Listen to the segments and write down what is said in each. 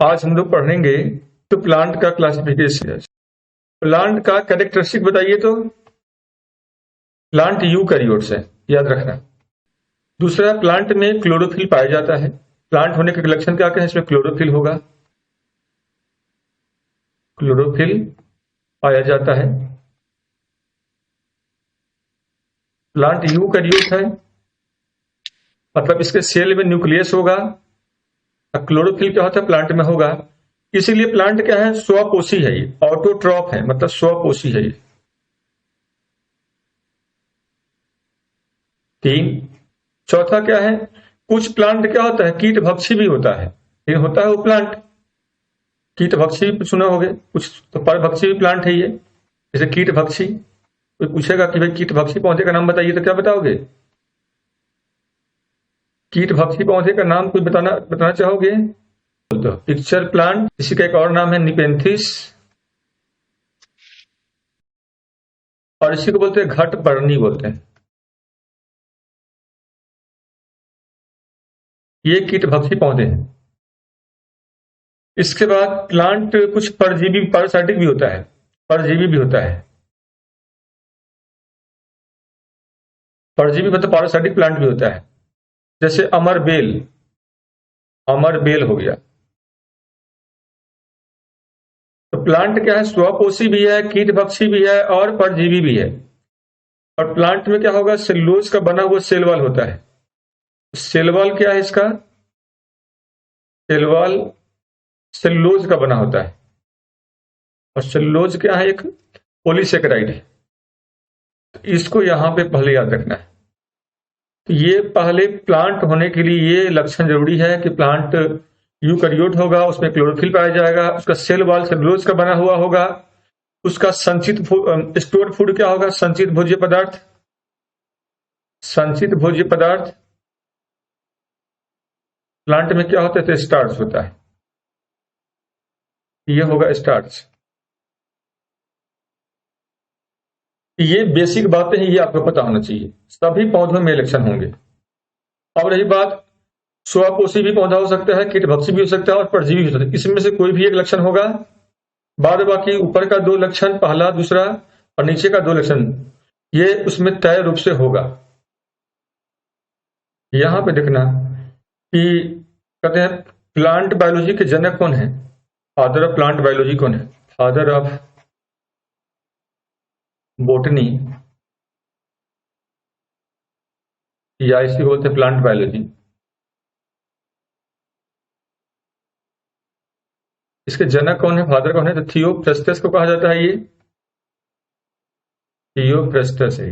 आज हम लोग पढ़ेंगे तो प्लांट का क्लासिफिकेशन। प्लांट का कैरेक्टरिस्टिक बताइए तो प्लांट यूकैरियोट्स है, याद रखना। दूसरा, प्लांट में क्लोरोफिल पाया जाता है। प्लांट होने के लक्षण क्या क्या है? इसमें क्लोरोफिल होगा, क्लोरोफिल पाया जाता है। प्लांट यूकैरियोट है, मतलब इसके सेल में न्यूक्लियस होगा। क्लोरोफिल क्या होता है? प्लांट में होगा। इसीलिए प्लांट क्या है? स्वपोषी है, ये ऑटोट्रॉप है, मतलब स्वपोषी है ये। 3। चौथा क्या है? कुछ प्लांट क्या होता है? कीटभक्षी भी होता है। ये होता है वो प्लांट कीटभक्षी भी सुने होंगे कुछ, तो परभक्षी भी प्लांट है ये। जैसे कीटभक्षी, कोई पूछेगा कि भाई कीटभक्षी पौधे का नाम बताइए तो क्या बताओगे? कीटभक्षी पौधे का नाम कोई बताना चाहोगे? तो पिक्चर प्लांट, इसी का एक और नाम है निपेंथिस, और इसी को बोलते हैं घटपर्णी बोलते हैं। ये कीटभक्षी पौधे हैं। इसके बाद प्लांट कुछ परजीवी पैरासाइटिक भी होता है, परजीवी भी होता है। परजीवी मतलब पैरासाइटिक प्लांट भी होता है, जैसे अमरबेल, अमरबेल हो गया। तो प्लांट क्या है? स्वपोषी भी है, कीटभक्षी भी है और परजीवी भी है। और प्लांट में क्या होगा? सेलुलोज का बना हुआ सेल वॉल होता है। सेल वॉल क्या है इसका? सेल वॉल सेलुलोज का बना होता है, और सेलुलोज क्या है? एक पॉलीसेकेराइड है। तो इसको यहां पे पहले याद रखना है। तो ये पहले प्लांट होने के लिए ये लक्षण जरूरी है कि प्लांट यूकैरियोट होगा, उसमें क्लोरोफिल पाया जाएगा, उसका सेल वॉल सेलुलोज का बना हुआ होगा, उसका संचित स्टोर फूड क्या होगा? संचित भोज्य पदार्थ, संचित भोज्य पदार्थ। प्लांट में क्या होता है? तो स्टार्च होता है, ये होगा स्टार्च। ये बेसिक बातें हैं, ये आपको पता होना चाहिए। सभी पौधों में लक्षण होंगे। अब रही बात, स्वपोषी भी पौधा हो सकता है, कीटभक्षी भी हो सकता है और परजीवी भी हो सकता है। इसमें से कोई भी एक लक्षण होगा। बाद बाकी ऊपर का 2 लक्षण, पहला दूसरा, और नीचे का 2 लक्षण, ये उसमें तय रूप से होगा। यहां पे देखना कि कहते हैं प्लांट बायोलॉजी के जनक कौन है? फादर ऑफ प्लांट बायोलॉजी कौन है? फादर ऑफ बोटनी, या इसी बोलते हैं प्लांट बायोलॉजी। इसके जनक कौन है? फादर कौन है? तो थियोफ्रस्टस को कहा जाता है। ये थियोफ्रस्टस है।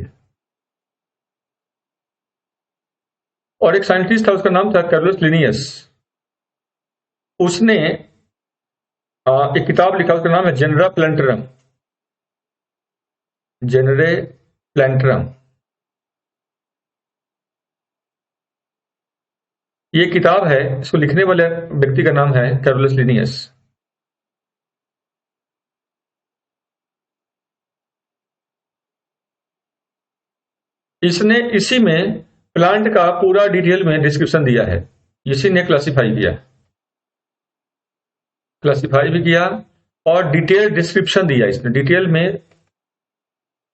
और एक साइंटिस्ट था, उसका नाम था कैरोलस लिनियस। उसने एक किताब लिखा, उसका नाम है जेनरा प्लांटरम, जेनरे प्लांटरम। ये किताब है, इसको लिखने वाले व्यक्ति का नाम है कैरोलस लिनियस। इसने इसी में प्लांट का पूरा डिटेल में डिस्क्रिप्शन दिया है, इसी ने क्लासिफाई किया, क्लासिफाई भी किया और डिटेल डिस्क्रिप्शन दिया। इसने डिटेल में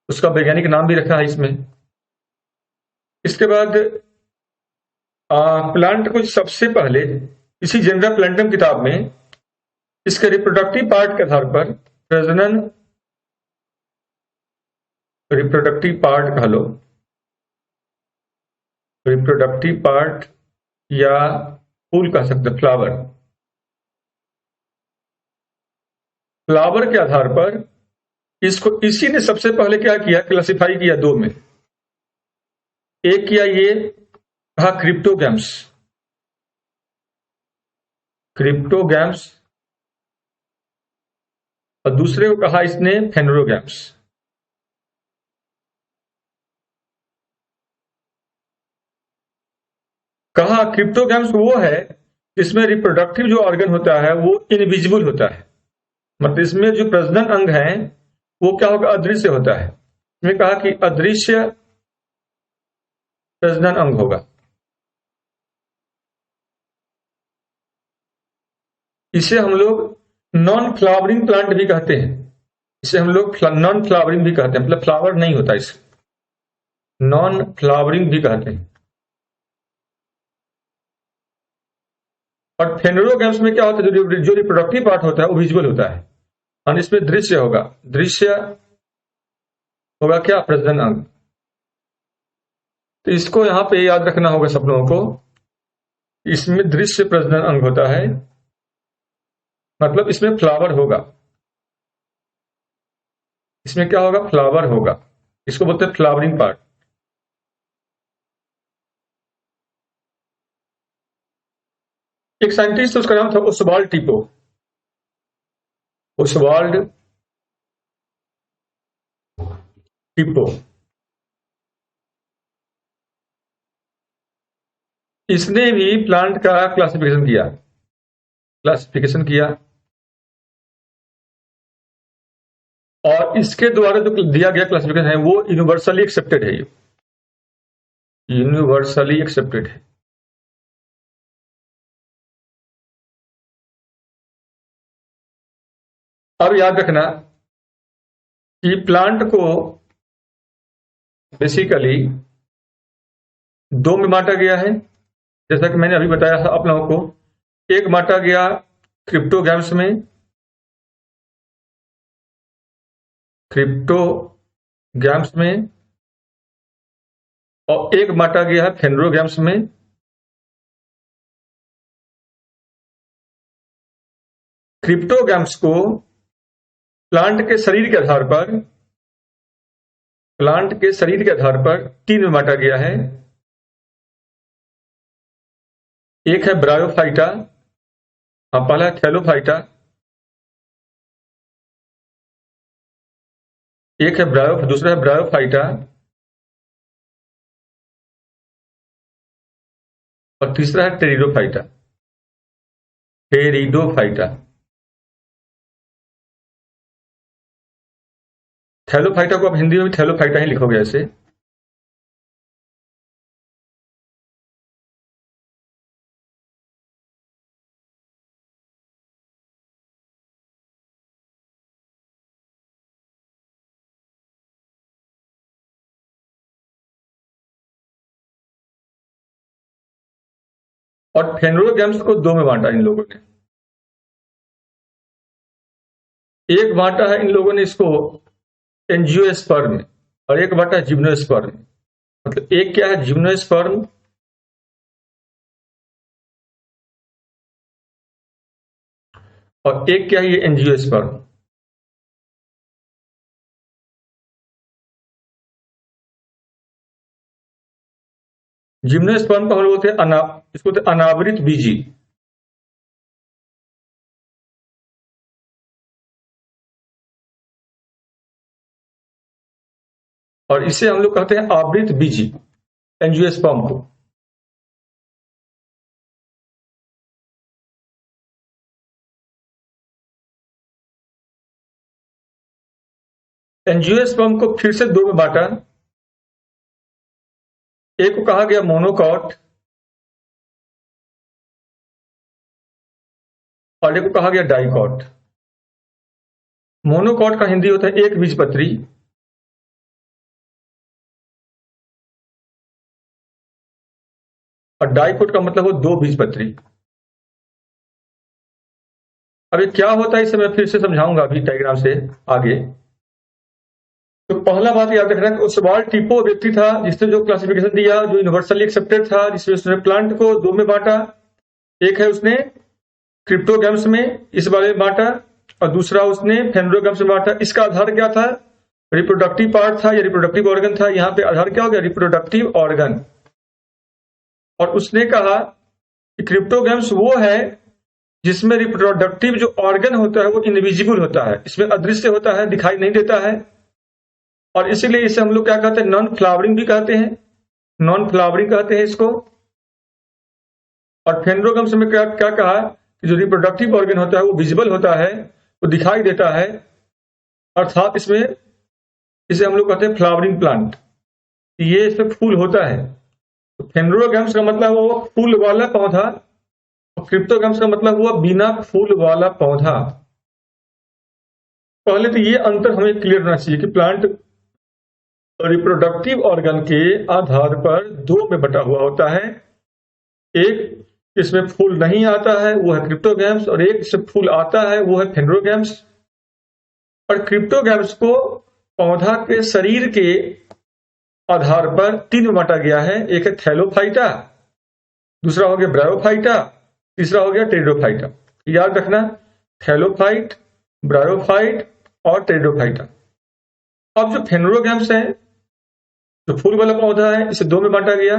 उसका वैज्ञानिक नाम भी रखा है इसमें। इसके बाद प्लांट को सबसे पहले इसी जेनरा प्लांटम किताब में इसके रिप्रोडक्टिव पार्ट के आधार पर प्रजनन, रिप्रोडक्टिव पार्ट कह लो, रिप्रोडक्टिव पार्ट या फूल कह सकते, फ्लावर, फ्लावर के आधार पर इसको इसी ने सबसे पहले क्या किया? क्लासिफाई किया 2 में। एक किया ये कहा क्रिप्टोगैम्स, क्रिप्टोगैम्स, और दूसरे को कहा इसने फेनोरोगैम्स। कहा क्रिप्टोगैम्स वो है जिसमें रिप्रोडक्टिव जो ऑर्गन होता है वो इनविजिबल होता है, मतलब इसमें जो प्रजनन अंग है वो क्या होगा? अदृश्य होता है। इसमें कहा कि अदृश्य प्रजनन अंग होगा। इसे हम लोग नॉन फ्लावरिंग प्लांट भी कहते हैं। इसे हम लोग नॉन फ्लावरिंग भी कहते हैं, मतलब फ्लावर नहीं होता, इसे नॉन फ्लावरिंग भी कहते हैं। और फेनोरोगैम्स में क्या होता है, जो रिप्रोडक्टिव पार्ट होता है वो विजुअल होता है, और इसमें दृश्य होगा। दृश्य होगा क्या, प्रजनन अंग। तो इसको यहां पे याद रखना होगा सब लोगों को। इसमें दृश्य प्रजनन अंग होता है, मतलब इसमें फ्लावर होगा। इसमें क्या होगा, फ्लावर होगा। इसको बोलते हैं फ्लावरिंग पार्ट। एक साइंटिस्ट, उसका नाम था ओसवाल्ड टिपो। ओसवाल्ड टिपो। इसने भी प्लांट का क्लासिफिकेशन किया, और इसके द्वारा जो दिया गया क्लासिफिकेशन है वो यूनिवर्सली एक्सेप्टेड है। यूनिवर्सली एक्सेप्टेड है। अब याद रखना कि प्लांट को बेसिकली दो में बांटा गया है, जैसा कि मैंने अभी बताया था आप लोगों को। एक बांटा गया क्रिप्टोगैम्स में, और एक बांटा गया है फेनरोगैम्स में। क्रिप्टोगैम्स को प्लांट के शरीर के आधार पर तीन में बांटा गया है। एक है ब्रायोफाइटा, पहला है थैलोफाइटा, दूसरा है ब्रायोफाइटा, और तीसरा है टेरिडोफाइटा। थैलोफाइटा को आप हिंदी में भी थैलोफाइटा ही लिखोगे ऐसे। और फेनोरोगैम्स को दो में बांटा इन लोगों ने। एक बांटा है इन लोगों ने इसको एंजियोस्पर्म, और एक बांटा है जिम्नोस्पर्म। मतलब एक क्या है जिम्नोस्पर्म, और एक क्या है ये एंजियोस्पर्म। जिम्नोस्पर्म को हम लोग बोलते हैं इसको बोलते हैं अनावृत बीजी। और इसे हम लोग कहते हैं आवृत बीजी, एंजियोस्पर्म को। एंजियोस्पर्म को फिर से दो में बांटा। एक को कहा गया मोनोकॉट, और एक को कहा गया डाइकॉट। मोनोकॉट का हिंदी होता है एक बीजपत्री, और डाइकोट का मतलब हो दो बीजपत्री। अब ये क्या होता है इसे मैं फिर से समझाऊंगा अभी डायग्राम से आगे। तो पहला बात याद रखना कि ओसवाल्ड टिपो व्यक्ति था जिसने जो क्लासिफिकेशन दिया, जो यूनिवर्सली एक्सेप्टेड था, जिसमें उसने प्लांट को दो में बांटा। एक है उसने क्रिप्टोगैम्स में इस बारे में बांटा, और दूसरा उसने फेनोरोगैम्स में बांटा। इसका आधार क्या था, रिप्रोडक्टिव पार्ट था या रिप्रोडक्टिव ऑर्गन था। यहाँ पे आधार क्या हो गया, रिप्रोडक्टिव ऑर्गन। और उसने कहा कि क्रिप्टोगैम्स वो है जिसमें रिप्रोडक्टिव जो ऑर्गन होता है वो इनविजिबल होता है, इसमें अदृश्य होता है, दिखाई नहीं देता है। और इसीलिए इसे हम लोग क्या कहते हैं, नॉन फ्लावरिंग भी कहते हैं, नॉन फ्लावरिंग कहते हैं इसको। और फेनोरोगैम्स में क्या क्या कहा कि जो रिप्रोडक्टिव ऑर्गन होता है वो विजिबल होता है, वो दिखाई देता है, अर्थात इसमें इसे हम लोग कहते हैं फ्लावरिंग प्लांट। ये इसमें फूल होता है। तो फेनोरोगैम्स का मतलब वो फूल वाला पौधा, क्रिप्टोगैम्स का मतलब हुआ बिना फूल वाला पौधा। पहले तो ये अंतर हमें क्लियर होना चाहिए कि प्लांट रिप्रोडक्टिव ऑर्गन के आधार पर दो में बटा हुआ होता है। एक इसमें फूल नहीं आता है वो है क्रिप्टोगैम्स, और एक इसमें फूल आता है वो है फेनोगैम्स। और क्रिप्टोगैम्स को पौधा के शरीर के आधार पर तीन में बांटा गया है। एक है थैलोफाइटा, दूसरा हो गया ब्रायोफाइटा, तीसरा हो गया टेरिडोफाइटा। याद रखना, थैलोफाइट, ब्रायोफाइट और टेरिडोफाइटा। अब जो फेनोगैम्स है, जो फूल वाला पौधा है, इसे दो में बांटा गया।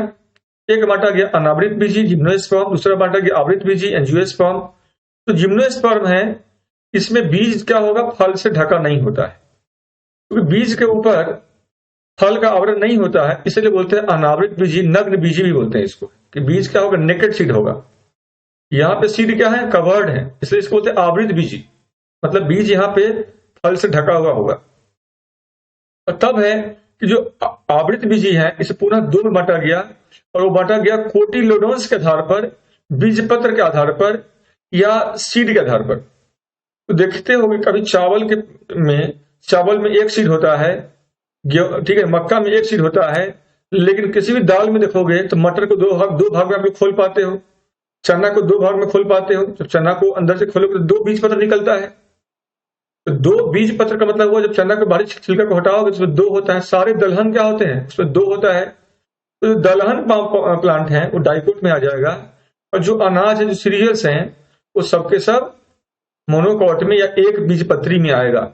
एक बांटा गया अनावृत बीजी जिम्नोस्पर्म, दूसरा बांटा गया आवृत बीजी एंजियोस्पर्म। तो जिम्नोस्पर्म है, इसमें बीज क्या होगा, फल से ढका नहीं होता है, क्योंकि बीज के ऊपर फल का आवरण नहीं होता है, इसलिए बोलते हैं अनावृत बीजी, नग्न बीजी भी बोलते हैं इसको, कि बीज क्या होगा, नेकेड सीड होगा। यहाँ पे सीड क्या है, कवर्ड है, इसलिए इसको बोलते हैं आवृत बीजी, मतलब बीज यहाँ पे फल से ढका हुआ होगा। और तब है कि जो आवृत बीजी है इसे पुनः दो में बांटा गया, और वो बांटा गया कोटिलोडोन्स के आधार पर, बीज पत्र के आधार पर या सीड के आधार पर। तो देखते होंगे कभी चावल में एक सीड होता है, ठीक है, मक्का में एक सीड होता है, लेकिन किसी भी दाल में देखोगे तो मटर को दो भाग में आप लोग खोल पाते हो, चना को दो भाग में खोल पाते हो। जब चना को अंदर से खोलोगे तो दो बीज पत्र निकलता है। तो दो बीज पत्र का मतलब हुआ जब चना के बाहरी छिलका को हटाओगे तो उसमें दो होता है। सारे दलहन क्या होते हैं, उसमें दो होता है। तो जो दलहन प्लांट है वो डाइकोट में आ जाएगा, और जो अनाज है, जो सीरियल्स हैं, वो सबके सब मोनोकॉट में या एक बीज पत्री में आएगा।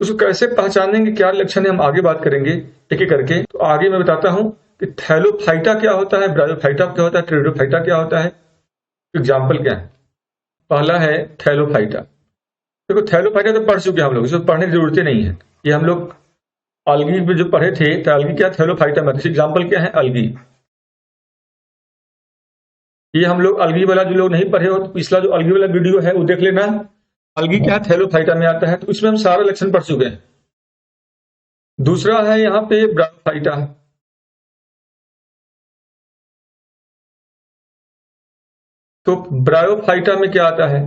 उसको कैसे पहचानेंगे, क्या लक्षण है, हम आगे बात करेंगे एक एक करके। तो आगे मैं बताता हूं कि थैलोफाइटा क्या होता है, ब्रायोफाइटा क्या होता है, टेरिडोफाइटा क्या होता है। एग्जाम्पल क्या है, पहला है थैलोफाइटा। देखो थैलोफाइटा तो पढ़ चुके हैं हम लोग, इसको पढ़ने की जरूरत नहीं है। ये हम लोग अलगी में जो पढ़े थे, तो अलगी क्या, थैलोफाइटा में। एग्जाम्पल क्या है, अलगी। ये हम लोग अलगी वाला, जो लोग नहीं पढ़े हो तो पिछला जो अलगी वाला वीडियो है वो देख लेना। अलगी क्या है, थैलोफाइटा में आता है, तो इसमें हम सारा लक्षण पढ़ चुके हैं। दूसरा है यहाँ पे ब्रायोफाइटा। तो ब्रायोफाइटा में क्या आता है,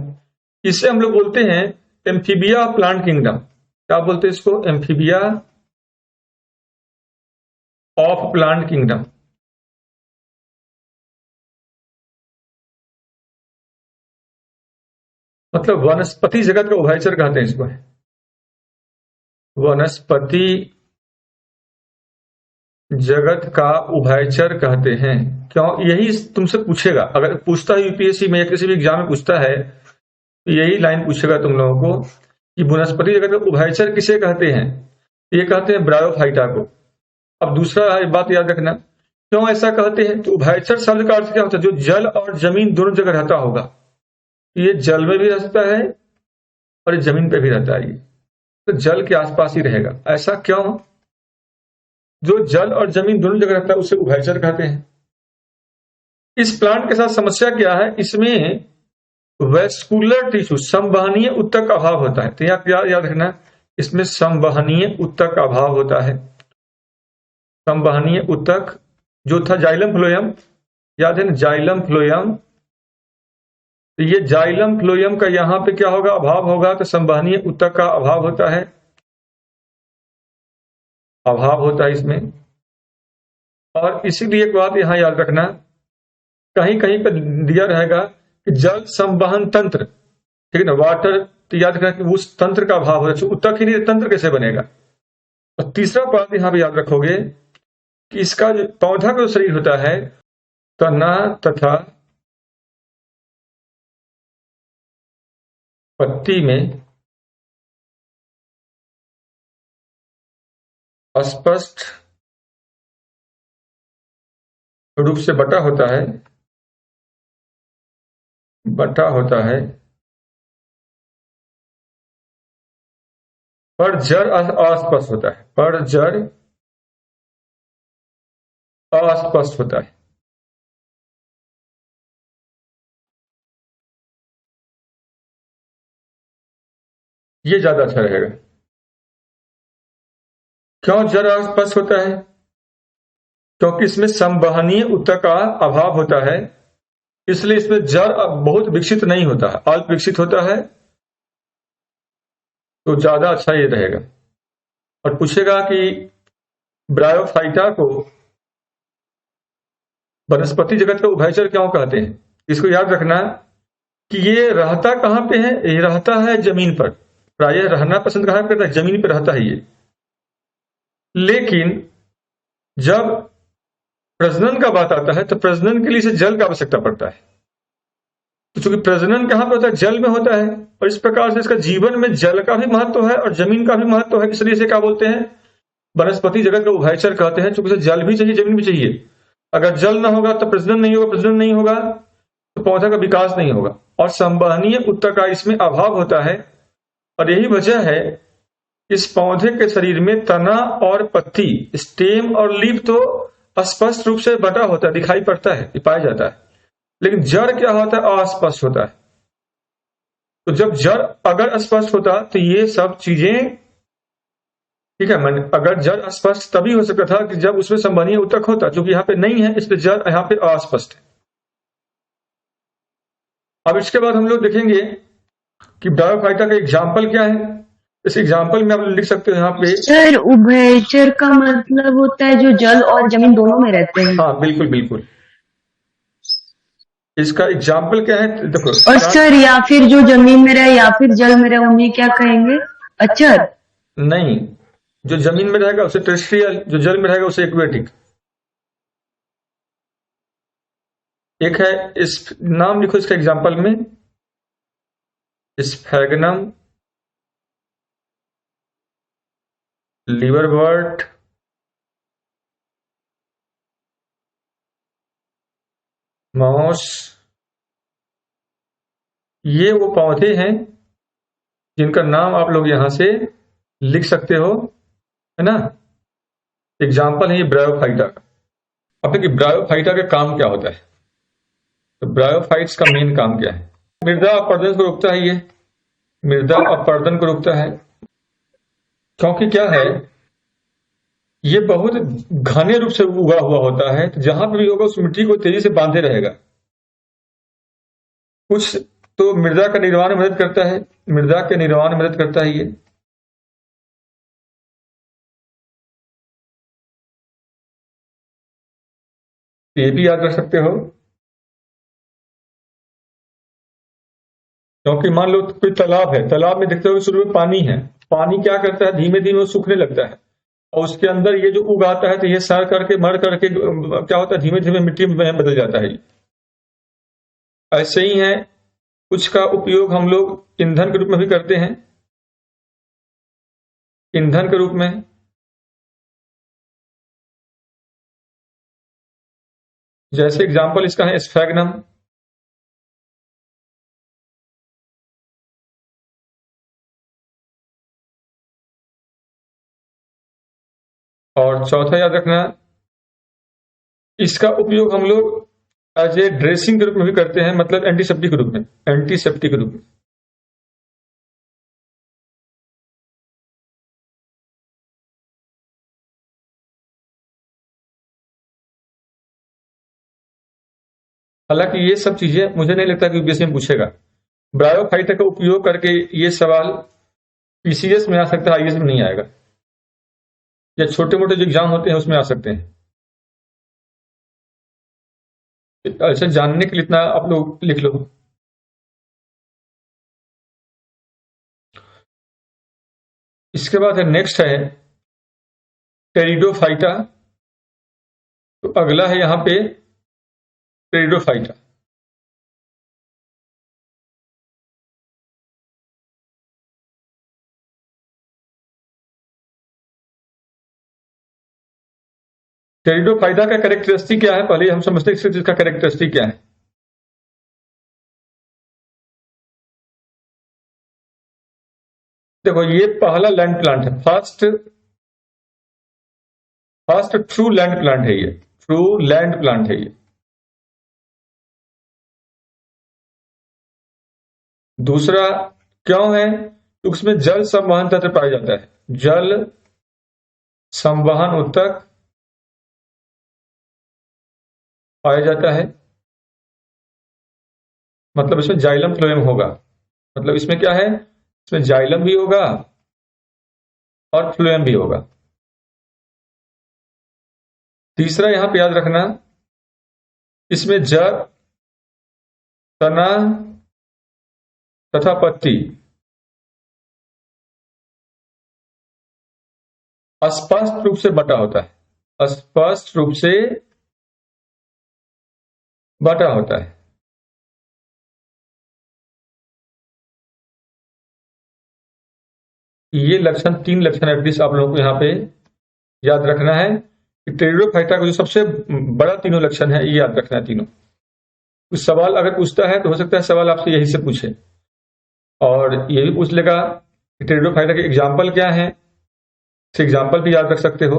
इसे हम लोग बोलते हैं एम्फीबिया प्लांट किंगडम। क्या बोलते हैं इसको, एम्फीबिया ऑफ प्लांट किंगडम। मतलब वनस्पति जगत का उभयचर कहते हैं इसको, वनस्पति जगत का उभयचर कहते हैं। क्यों, यही तुमसे पूछेगा, अगर पूछता है यूपीएससी में या किसी भी एग्जाम में पूछता है, तो यही लाइन पूछेगा तुम लोगों को कि वनस्पति जगत का उभयचर किसे कहते हैं। ये कहते हैं ब्रायोफाइटा को। अब दूसरा बात याद रखना, क्यों ऐसा कहते हैं, तो उभयचर शब्द का अर्थ क्या होता है, जो जल और जमीन दोनों जगह रहता होगा। ये जल में भी रहता है और ये जमीन पे भी रहता है, ये तो जल के आसपास ही रहेगा। ऐसा क्यों, जो जल और जमीन दोनों जगह रहता है उसे उभयचर कहते हैं। इस प्लांट के साथ समस्या क्या है, इसमें वेस्कुलर टिश्यू, संवहनीय ऊतक का अभाव होता है। तो यहाँ याद रखना, इसमें संवहनीय ऊतक का अभाव होता है। संवहनीय ऊतक जो था जाइलम फ्लोएम, याद है ना, जाइलम फ्लोएम। तो ये जाइलम फ्लोएम का यहां पे क्या होगा, अभाव होगा, तो संवहनीय ऊतक का अभाव होता है, अभाव होता है इसमें। और इसीलिए एक बात यहां याद रखना, कहीं कहीं पर दिया रहेगा कि जल संवहन तंत्र, ठीक है ना, वाटर, तो याद रखना कि उस तंत्र का अभाव है, ऊतक ही नहीं, तंत्र कैसे बनेगा। और तीसरा बात यहां पे याद रखोगे कि इसका जो पौधा का जो शरीर होता है, तना तथा पत्ती में स्पष्ट रूप से बटा होता है, बटा होता है, पर जड़ अस्पष्ट होता है, पर जड़ अस्पष्ट होता है। ये ज्यादा अच्छा रहेगा। क्यों जड़ अस्पष्ट होता है, क्योंकि इसमें संवहनीय ऊतक का अभाव होता है, इसलिए इसमें जड़ बहुत विकसित नहीं होता है, अल्प विकसित होता है, तो ज्यादा अच्छा ये रहेगा। और पूछेगा कि ब्रायोफाइटा को वनस्पति जगत का उभयचर क्यों कहते हैं। इसको याद रखना कि ये रहता कहाँ पे है, ये रहता है जमीन पर, प्रायः रहना पसंद कहाँ करता है, जमीन पर रहता है ये। लेकिन जब प्रजनन का बात आता है तो प्रजनन के लिए इसे जल का आवश्यकता पड़ता है। तो चूंकि प्रजनन कहाँ पे होता है, जल में होता है, और इस प्रकार से इसका जीवन में जल का भी महत्व है और जमीन का भी महत्व है, इसलिए इसे क्या बोलते हैं, वनस्पति जगत का उभयचर कहते हैं। चूंकि इसे जल भी चाहिए, जमीन भी चाहिए। अगर जल ना होगा तो प्रजनन नहीं होगा, प्रजनन नहीं होगा तो पौधा का विकास नहीं होगा, और संवहनीय ऊतक का इसमें अभाव होता है। और यही वजह है इस पौधे के शरीर में तना और पत्ती, स्टेम और लीफ तो स्पष्ट रूप से बटा होता है, दिखाई पड़ता है, पाया जाता है, लेकिन जड़ क्या होता है, अस्पष्ट होता है। तो जब जड़ अगर स्पष्ट होता तो ये सब चीजें, ठीक है, मैंने अगर जड़ अस्पष्ट तभी हो सकता था कि जब उसमें संवहनीय ऊतक होता, जो कि यहाँ पे नहीं है, इसलिए जड़ यहाँ पे अस्पष्ट है। अब इसके बाद हम लोग देखेंगे कि ब्रायोफाइटा का एग्जाम्पल क्या है। इस एग्जाम्पल में आप लिख सकते हो यहाँ पे, सर उभयचर का मतलब होता है जो जल और जमीन दोनों में रहते हैं। हाँ बिल्कुल बिल्कुल। इसका एग्जाम्पल क्या है, देखो। और सर या फिर जो जमीन में रहे या फिर जल में रहे, उन्हें क्या कहेंगे, अचर? नहीं, जो जमीन में रहेगा उसे टेरेस्ट्रियल, जो जल में रहेगा उसे एक्वेटिक। एक है, इस नाम लिखो इसका एग्जाम्पल में, स्फैगनम, लिवरवर्ट, मॉस, ये वो पौधे हैं जिनका नाम आप लोग यहां से लिख सकते हो, है ना। एग्जाम्पल है ये ब्रायोफाइटा का। अब देखिए ब्रायोफाइटा का काम क्या होता है। तो ब्रायोफाइट्स का मेन काम क्या है, मृदा अपरदन को रोकता है, ये मृदा अपरदन को रोकता है। क्योंकि क्या है, ये बहुत घने रूप से उगा हुआ होता है, तो जहां पर भी होगा उस मिट्टी को तेजी से बांधे रहेगा। कुछ तो मृदा का निर्माण में मदद करता है, मृदा के निर्माण में मदद करता है ये भी याद रख सकते हो। क्योंकि मान लो कोई तालाब है, तालाब में देखते हो शुरू में पानी है, पानी क्या करता है, धीमे धीमे वो सूखने लगता है, और उसके अंदर ये जो उगाता है तो ये सड़ करके मर करके क्या होता है, धीमे धीमे मिट्टी में बदल जाता है। ऐसे ही है, कुछ का उपयोग हम लोग ईंधन के रूप में भी करते हैं, ईंधन के रूप में। जैसे एग्जांपल इसका है स्फैगनम, और चौथा याद रखना, इसका उपयोग हम लोग एज ए ड्रेसिंग के रूप में भी करते हैं, मतलब एंटीसेप्टिक के रूप में, एंटीसेप्टिक के रूप में। हालांकि ये सब चीजें मुझे नहीं लगता कि यूपीएससी में पूछेगा। ब्रायोफाइटा का उपयोग करके ये सवाल पीसीएस में आ सकता है, आईएएस में नहीं आएगा, या छोटे मोटे जो एग्जाम होते हैं उसमें आ सकते हैं। ऐसे जानने के लिए इतना आप लोग लिख लो। इसके बाद है, नेक्स्ट है टेरिडोफाइटा। तो अगला है यहां पे टेरिडोफाइटा। टेरिडोफाइटा का कैरेक्टरिस्टिक क्या है, पहले हम समझते हैं इसका कैरेक्टरिस्टिक क्या है। देखो ये पहला लैंड प्लांट है, फर्स्ट ट्रू लैंड प्लांट है ये, ट्रू लैंड प्लांट है ये। दूसरा क्यों है, तो उसमें जल संवहन तंत्र पाया जाता है, जल संवहन ऊतक पाया जाता है। मतलब इसमें जाइलम फ्लोएम होगा। मतलब इसमें क्या है, इसमें जाइलम भी होगा और फ्लोएम भी होगा। तीसरा यहां पे याद रखना, इसमें जड़, तना तथा पत्ती अस्पष्ट रूप से बटा होता है, स्पष्ट रूप से बटा होता है। ये लक्षण, 3 लक्षण एटलीस्ट आप लोगों को यहां पे याद रखना है कि टेरिडोफाइटा का जो सबसे बड़ा तीनों लक्षण है, ये याद रखना है तीनों। कुछ सवाल अगर पूछता है तो हो सकता है सवाल आपसे यही से पूछे, और ये भी पूछ लेगा कि टेरिडोफाइटा के एग्जाम्पल क्या है, इस एग्जाम्पल भी याद रख सकते हो।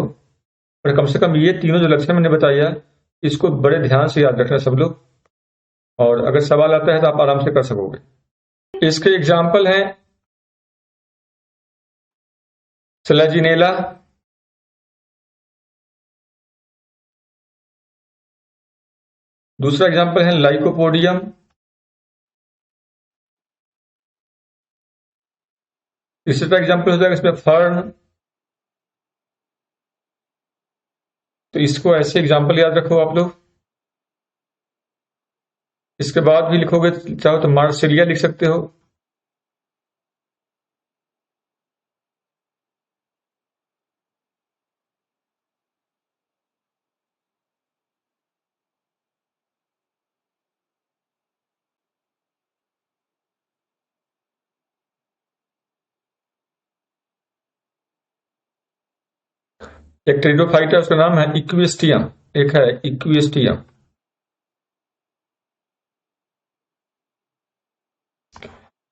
और कम से कम ये तीनों जो लक्षण मैंने बताया, इसको बड़े ध्यान से याद रखना सब लोग, और अगर सवाल आता है तो आप आराम से कर सकोगे। इसके एग्जाम्पल हैं सेलेजिनेला, दूसरा एग्जाम्पल है लाइकोपोडियम, तीसरा एग्जाम्पल हो जाएगा इसमें फर्न। तो इसको ऐसे एग्जाम्पल याद रखो आप लोग। इसके बाद भी लिखोगे, चाहो तो मार्सिलिया लिख सकते हो। एक टेरिडोफाइट है, उसका नाम है इक्वेस्टियम, एक है इक्वेस्टियम।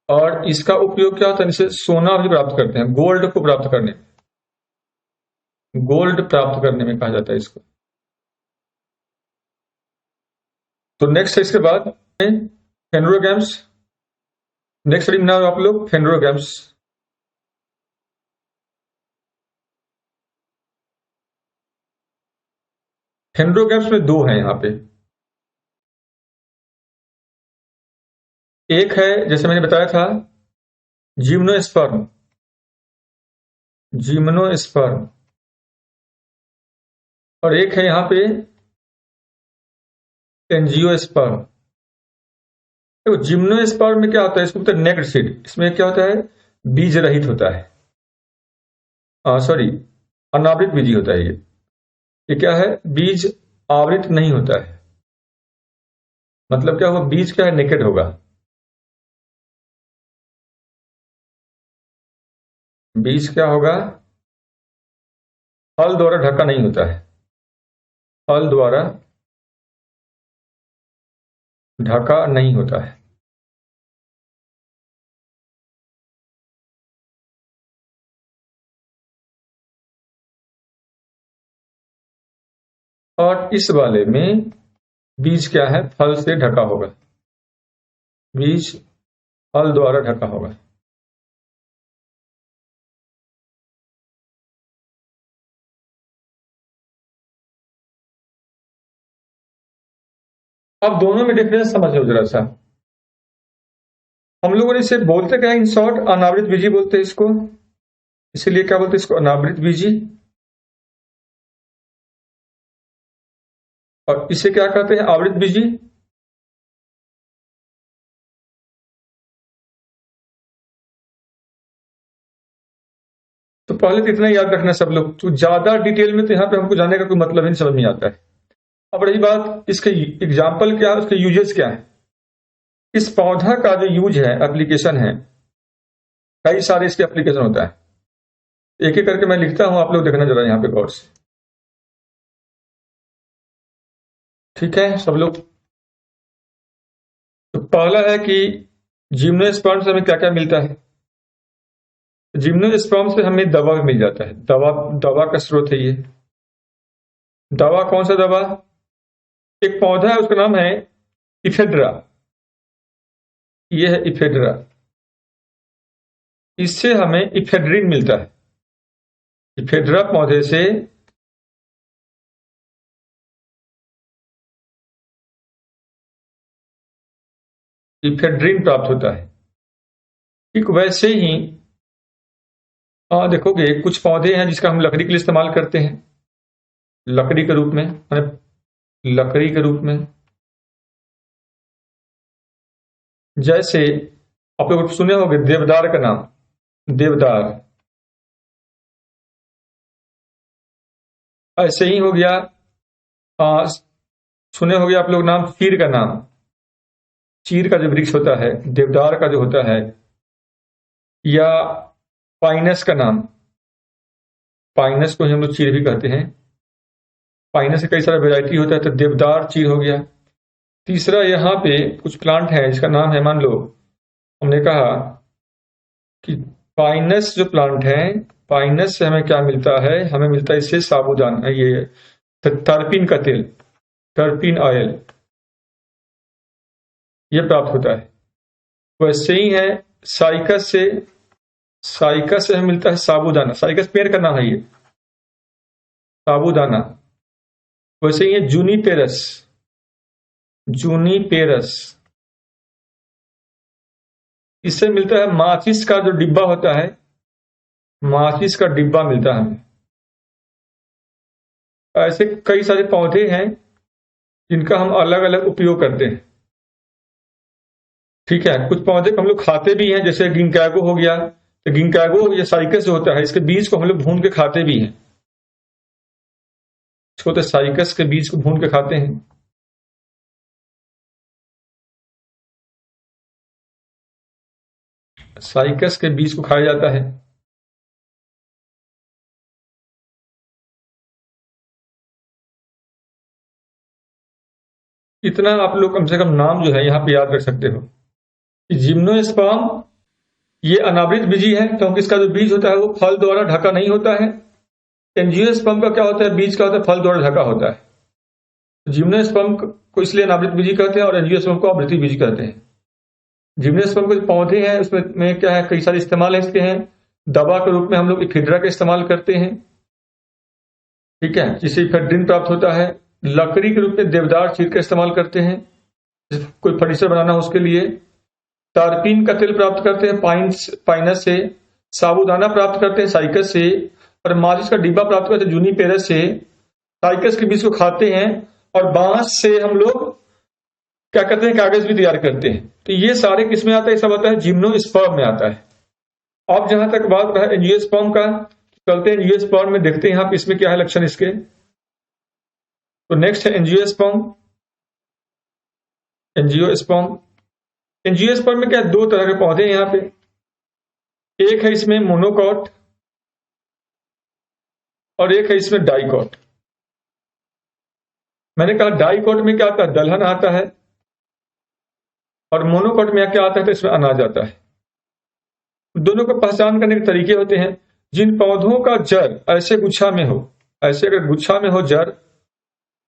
और इसका उपयोग क्या होता है, इसे सोना भी प्राप्त करते हैं, गोल्ड को प्राप्त करने में, गोल्ड प्राप्त करने में कहा जाता है इसको। तो नेक्स्ट है इसके बाद फेनोरोगैम्स। नेक्स्ट स्टडी बनाओ आप लोग फेनोरोगैम्स। फेनोरोगैम्स में दो हैं यहां पे। एक है, जैसे मैंने बताया था, जिम्नोस्पर्म, जिम्नोस्पर्म, और एक है यहां पे एंजियोस्पर्म। तो जिम्नोस्पर्म में क्या होता है, इसको बोलते हैं नेक्ड सीड। इसमें क्या होता है, बीज रहित होता है, सॉरी अनावृत बीजी होता है ये क्या है, बीज आवृत नहीं होता है। मतलब क्या होगा, बीज क्या है, नेकेड होगा। बीज क्या होगा, फल द्वारा ढका नहीं होता है, फल द्वारा ढका नहीं होता है। और इस वाले में बीज क्या है, फल से ढका होगा, बीज फल द्वारा ढका होगा। अब दोनों में डिफरेंस समझो जरा सा। हम लोगों ने इसे बोलते क्या है, इन शॉर्ट अनावृत बीजी बोलते हैं इसको, इसीलिए क्या बोलते हैं इसको, अनावृत बीजी। और इसे क्या कहते हैं, आवृत बीजी। तो पहले तो इतना याद रखना सब लोग, तो ज्यादा डिटेल में तो यहां पे हमको जाने का कोई मतलब ही नहीं समझ में आता है। अब रही बात इसके एग्जाम्पल क्या है, उसके यूजेस क्या है। इस पौधा का जो यूज है, एप्लीकेशन है, कई सारे इसके एप्लीकेशन होता है। एक एक करके मैं लिखता हूं, आप लोग देखना जरा यहां पे गौर से, ठीक है सब लोग। तो पहला है कि जिम्नोस्पर्म से हमें क्या क्या मिलता है। जिम्नोस्पर्म से हमें दवा मिल जाता है, दवा, दवा का स्रोत है ये। दवा कौन सा दवा, एक पौधा है उसका नाम है इफेड्रा, ये है इफेड्रा, इससे हमें इफेड्रिन मिलता है। इफेड्रा पौधे से इफेड्रिन प्राप्त होता है। ठीक वैसे ही देखोगे कुछ पौधे हैं जिसका हम लकड़ी के लिए इस्तेमाल करते हैं, लकड़ी के रूप में, लकड़ी के रूप में। जैसे आप लोग सुने होंगे देवदार का नाम, देवदार। ऐसे ही हो गया, सुने होंगे आप लोग नाम चीर का नाम, चीर का जो वृक्ष होता है, देवदार का जो होता है, या पाइनस का नाम, पाइनस को हम लोग चीर भी कहते हैं। पाइनस के कई सारा वैरायटी होता है, तो देवदार चीर हो गया। तीसरा यहाँ पे कुछ प्लांट है जिसका नाम है, मान लो हमने कहा कि पाइनस जो प्लांट है, पाइनस से हमें क्या मिलता है, हमें मिलता है इससे साबूदाना, ये टर्पिन का तेल, टर्पिन ऑयल, ये प्राप्त होता है। वैसे ही है साइकस से, साइकस से हमें मिलता है साबूदाना, साइकस पेड़ का नाम है ये, साबूदाना। वैसे ही है जूनीपेरस, जूनीपेरस, इससे मिलता है माचिस का जो डिब्बा होता है, माचिस का डिब्बा मिलता है हमें। ऐसे कई सारे पौधे हैं जिनका हम अलग अलग उपयोग करते हैं। ठीक है, कुछ पौधे को हम लोग खाते भी हैं, जैसे गिंकागो हो गया, तो गिंकागो या साइकस जो होता है, इसके बीज को हम लोग भून के खाते भी हैं, छोटे साइकस के बीज को भून के खाते हैं। साइकस के बीज को खाया जाता है। इतना आप लोग कम से कम नाम जो है यहां पे याद रख सकते हो। जिम्नोस्पर्म ये अनावृत बीजी है, क्योंकि इसका जो बीज होता है वो फल द्वारा ढका नहीं होता है। एंजियोस्पर्म का क्या होता है, बीज का होता है फल द्वारा ढका होता है। जिम्नोस्पर्म को इसलिए अनावृत बीजी कहते हैं और एंजियोस्पर्म को आवृत्ति बीजी कहते हैं। जिम्नोस्पर्म के पौधे हैं उसमें क्या है, कई सारे इस्तेमाल है इसके हैं। दवा के रूप में हम लोग इफेड्रा का इस्तेमाल करते हैं, ठीक है, जिससे इफेड्रिन प्राप्त होता है। लकड़ी के रूप में देवदार चीर का इस्तेमाल करते हैं, कोई फर्नीचर बनाना हो उसके लिए। टारपीन का तेल प्राप्त करते हैं पाइनस से। साबूदाना प्राप्त करते हैं साइकस से, और माचिस का डिब्बा प्राप्त करते हैं जूनीपेरस से। साइकस के बीज को खाते हैं, और बांस से हम लोग क्या करते हैं, कागज भी तैयार करते हैं। तो ये सारे किस में आता है, सब आता है जिम्नोस्पर्म में आता है। अब जहां तक बात रहा एंजियोस्पर्म का, चलते हैं एंजियोस्पर्म में, देखते हैं यहाँ पे इसमें क्या है लक्षण इसके। तो नेक्स्ट है एंजियोस्पर्म। एंजियोस्पर्म, एंजियोस्पर्म में क्या है, दो तरह के पौधे हैं यहाँ पे। एक है इसमें मोनोकॉट और एक है इसमें डाइकॉट। मैंने कहा डाइकॉट में क्या आता है, दलहन आता है, और मोनोकॉट में क्या आता है, तो इसमें अनाज आता है। दोनों को पहचान करने के तरीके होते हैं। जिन पौधों का जड़ ऐसे गुच्छा में हो, ऐसे अगर गुच्छा में हो जड़,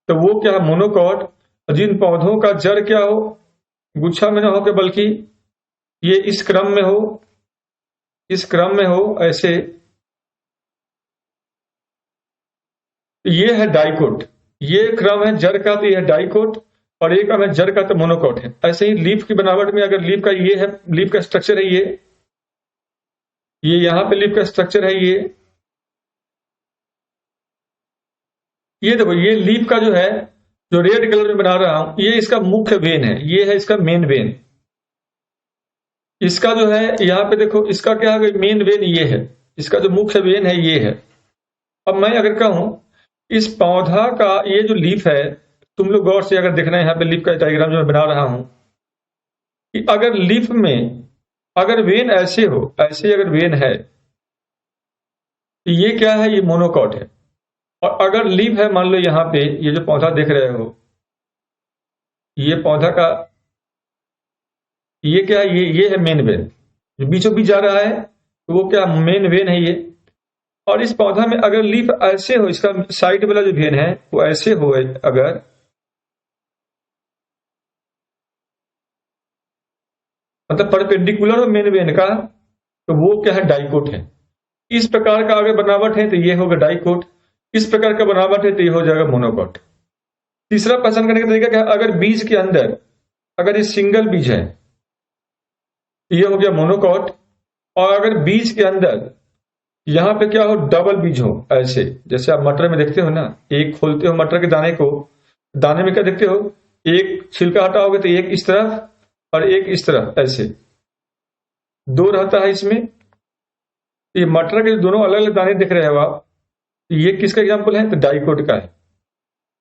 तो वो क्या है मोनोकॉट। जिन पौधों का जड़ क्या हो, गुच्छा में ना हो के बल्कि ये इस क्रम में हो, इस क्रम में हो ऐसे, ये है डाइकोट। ये क्रम है जड़ का, तो ये है डाइकोट, और एक क्रम है जड़ का, तो मोनोकॉट है। ऐसे ही लीफ की बनावट में, अगर लीफ का ये है, लीफ का स्ट्रक्चर है ये यहां पे लीफ का स्ट्रक्चर है ये देखो, ये लीफ का जो है, जो रेड कलर में बना रहा हूं, ये इसका मुख्य वेन है, ये है इसका मेन वेन। इसका जो है यहां पे देखो, इसका क्या है, मेन वेन ये है, इसका जो मुख्य वेन है ये है। अब मैं अगर कहूं इस पौधा का ये जो लीफ है, तुम लोग गौर से अगर देखना है यहाँ पे लीफ का डायग्राम जो मैं बना रहा हूं, कि अगर लीफ में अगर वेन ऐसे हो, ऐसे अगर वेन है, तो ये क्या है, ये मोनोकॉट है। और अगर लीफ है, मान लो यहां पे ये जो पौधा देख रहे हो, ये पौधा का ये क्या है, ये है मेन वेन, जो बीचों बीच जा रहा है, तो वो क्या मेन वेन है ये। और इस पौधा में अगर लीफ ऐसे हो, इसका साइड वाला जो वेन है वो ऐसे हो, अगर मतलब परपेंडिकुलर हो मेन वेन का, तो वो क्या है, डाइकोट है। इस प्रकार का अगर बनावट है तो ये होगा डाइकोट, इस प्रकार का बनावट है तो ये हो जाएगा मोनोकॉट। तीसरा पहचान करने का तरीका क्या है, अगर बीज के अंदर अगर ये सिंगल बीज है, ये हो गया मोनोकॉट। और अगर बीज के अंदर यहां पे क्या हो, डबल बीज हो, ऐसे जैसे आप मटर में देखते हो ना, एक खोलते हो मटर के दाने को, दाने में क्या देखते हो, एक छिलका हटाओगे तो एक इस तरफ और एक इस तरफ, ऐसे दो रहता है इसमें। ये मटर के दोनों अलग अलग दाने दिख रहे हो आप, ये किसका एग्जाम्पल है, तो डाइकोट का है।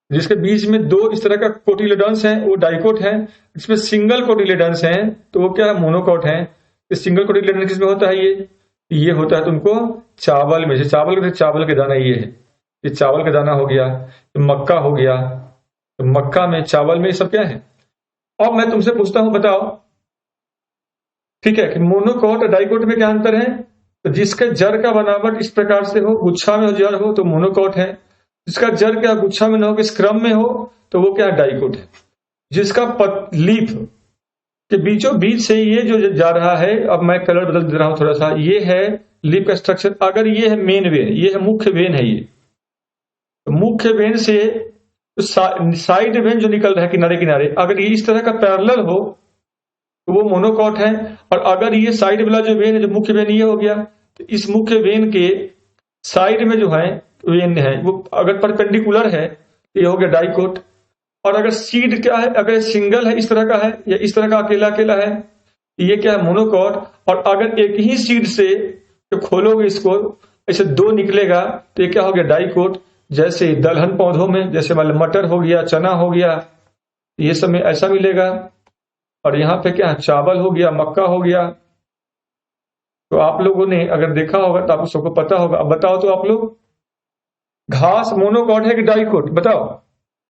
जिसके बीच में दो इस तरह का कोटिलेडन्स है वो डाइकोट है, इसमें सिंगल कोटिलेडन्स है तो वो क्या है, मोनोकॉट है। तो सिंगल कोटिलेडन्स किसमें होता है, ये होता है तुमको चावल में। चावल के दाना ये है, ये चावल का दाना हो गया, तो मक्का हो गया, तो मक्का में, चावल में, ये सब क्या है। अब मैं तुमसे पूछता हूं, बताओ, ठीक है, कि मोनोकॉट और डाइकोट में क्या अंतर है। तो जिसके जड़ का बनावट इस प्रकार से हो, गुच्छा में जड़ हो, तो मोनोकॉट है। जिसका जड़ क्या गुच्छा में न हो, कि स्क्रम में हो, तो वो क्या डाइकोट है। जिसका लीफ के बीचों बीच से ये जो जा रहा है, अब मैं कलर बदल दे रहा हूं थोड़ा सा, ये है लीफ का स्ट्रक्चर। अगर ये है मेन वेन, ये है मुख्य वेन है, ये तो मुख्य वेन से तो साइड वेन जो निकल रहा है किनारे किनारे, अगर ये इस तरह का पैरेलल हो तो वो मोनोकॉट है। और अगर ये साइड वाला जो वेन है, जो मुख्य वेन ये हो गया, तो इस मुख्य वेन के साइड में जो है वेन है, वो अगर परपेंडिकुलर है तो ये हो गया डाइकोट। और अगर सीड क्या है, अगर सिंगल है, इस तरह का है, या इस तरह का अकेला अकेला है, ये क्या है, मोनोकॉट। और अगर एक ही सीड से तो खोलोगे इसको, ऐसे दो निकलेगा, तो ये क्या हो गया, डाइकोट। जैसे दलहन पौधों में, जैसे मान लो मटर हो गया, चना हो गया, ये सब में ऐसा मिलेगा। और यहाँ पे क्या है, चावल हो गया, मक्का हो गया। तो आप लोगों ने अगर देखा होगा तो आप सबको पता होगा। अब बताओ तो आप लोग, घास मोनोकॉट है कि डाइकोट, बताओ।